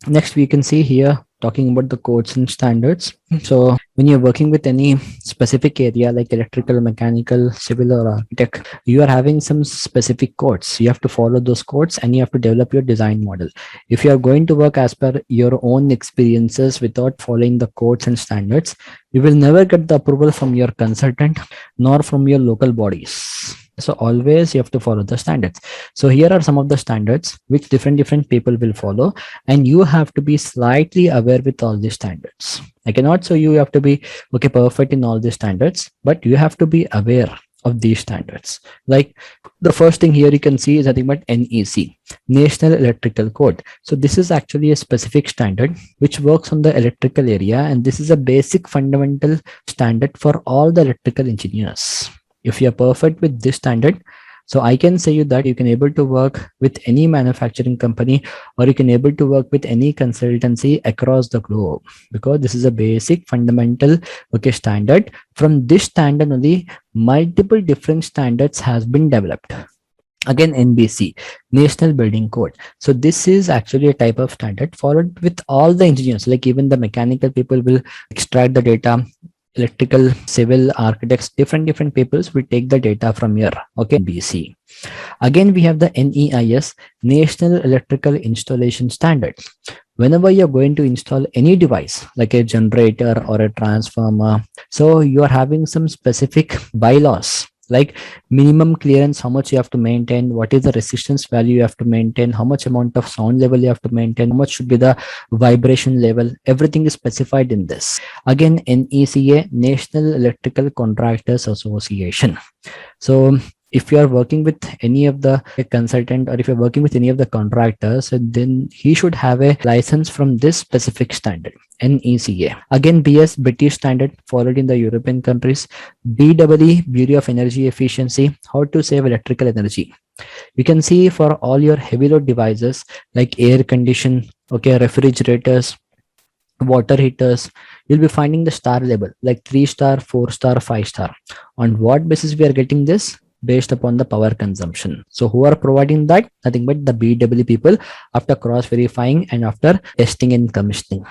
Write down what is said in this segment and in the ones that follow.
Next, we can see here talking about the codes and standards. So when you're working with any specific area like electrical, mechanical, civil, or architect, you are having some specific codes. You have to follow those codes and you have to develop your design model. If you are going to work as per your own experiences without following the codes and standards, you will never get the approval from your consultant nor from your local bodies. So always you have to follow the standards. So here are some of the standards which different people will follow, and you have to be slightly aware with all these standards. I cannot say you have to be perfect in all these standards, but you have to be aware of these standards. Like the first thing here you can see is nothing but NEC, National Electrical Code. So this is actually a specific standard which works on the electrical area, and this is a basic fundamental standard for all the electrical engineers. If you're perfect with this standard, so I can say you that you can able to work with any manufacturing company, or you can able to work with any consultancy across the globe, because this is a basic fundamental standard. From this standard only multiple different standards has been developed. Again, NBC, National Building Code. So this is actually a type of standard followed with all the engineers, like even the mechanical people will extract the data, electrical, civil, architects, different peoples will take the data from here. Okay, BC. Again, we have the NEIS, National Electrical Installation Standard. Whenever you're going to install any device like a generator or a transformer, so you are having some specific bylaws like minimum clearance, how much you have to maintain, what is the resistance value you have to maintain, how much amount of sound level you have to maintain, how much should be the vibration level. Everything is specified in this. Again, NECA, National Electrical Contractors Association. So if you are working with any of the consultant, or if you're working with any of the contractors, then he should have a license from this specific standard, NECA. Again, BS, British standard, followed in the European countries. BEE, Bureau of Energy Efficiency, how to save electrical energy. You can see for all your heavy load devices like air condition, refrigerators, water heaters, you'll be finding the star label like 3-star, 4-star, 5-star. On what basis we are getting this? Based upon the power consumption. So who are providing that? Nothing but the BEE people after cross verifying and after testing and commissioning.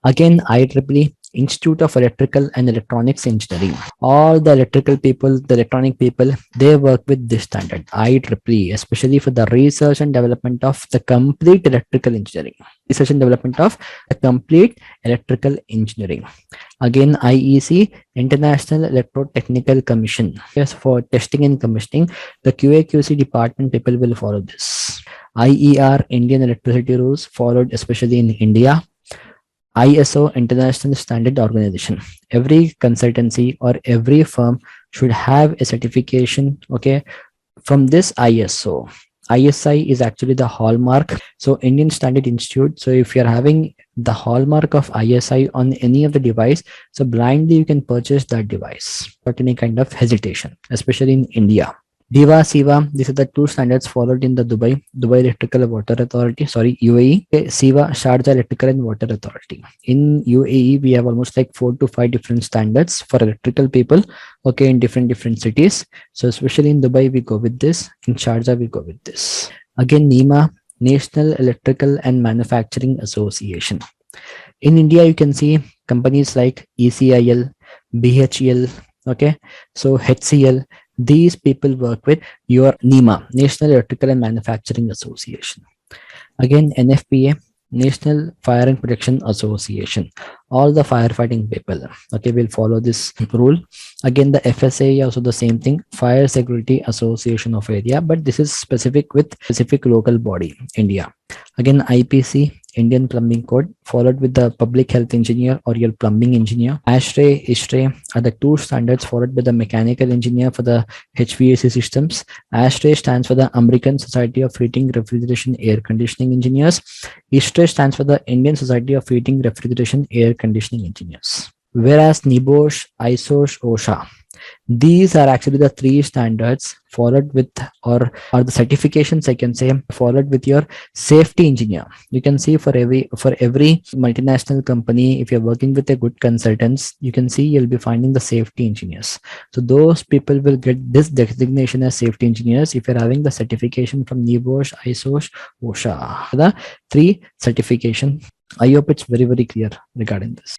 Again, IEEE, Institute of Electrical and Electronics Engineering. All the electrical people, the electronic people, they work with this standard, IEEE, especially for the research and development of the complete electrical engineering. Research and development of the complete electrical engineering. Again, IEC, International Electrotechnical Commission. Yes, for testing and commissioning, the QA/QC department people will follow this. IER, Indian Electricity Rules, followed especially in India. ISO, International Standard Organization. Every consultancy or every firm should have a certification, from this ISO. ISI is actually the hallmark. So Indian Standard Institute. So if you're having the hallmark of ISI on any of the device, so blindly you can purchase that device without any kind of hesitation, especially in India. DIVA, SIVA, these are the two standards followed in the Dubai Electrical Water Authority, UAE. SIVA, Sharjah Electrical and Water Authority. In UAE, we have almost like 4 to 5 different standards for electrical people, in different cities. So especially in Dubai, we go with this. In Sharjah, we go with this. Again, NEMA, National Electrical and Manufacturing Association. In India, you can see companies like ECIL, BHEL, so HCL. These people work with your NEMA, National Electrical and Manufacturing Association. Again, NFPA, National Fire and Protection Association. All the firefighting people, will follow this rule. Again, the FSA also the same thing, Fire Security Association of Area, but this is specific with specific local body, India. Again, IPC, Indian Plumbing Code, followed with the Public Health Engineer or your plumbing engineer. ASHRAE, ISHRAE are the two standards followed by the mechanical engineer for the HVAC systems. ASHRAE stands for the American Society of Heating, Refrigeration, Air Conditioning Engineers. ISHRAE stands for the Indian Society of Heating, Refrigeration, Air Conditioning Engineers. Whereas NIBOSH, ISOSH, OSHA, These are actually the three standards followed with, or the certifications I can say, followed with your safety engineer. You can see for every multinational company, if you're working with a good consultants, you can see you'll be finding the safety engineers. So those people will get this designation as safety engineers if you're having the certification from NIBOSH, ISOSH, OSHA. The three certification. I hope it's very clear regarding this.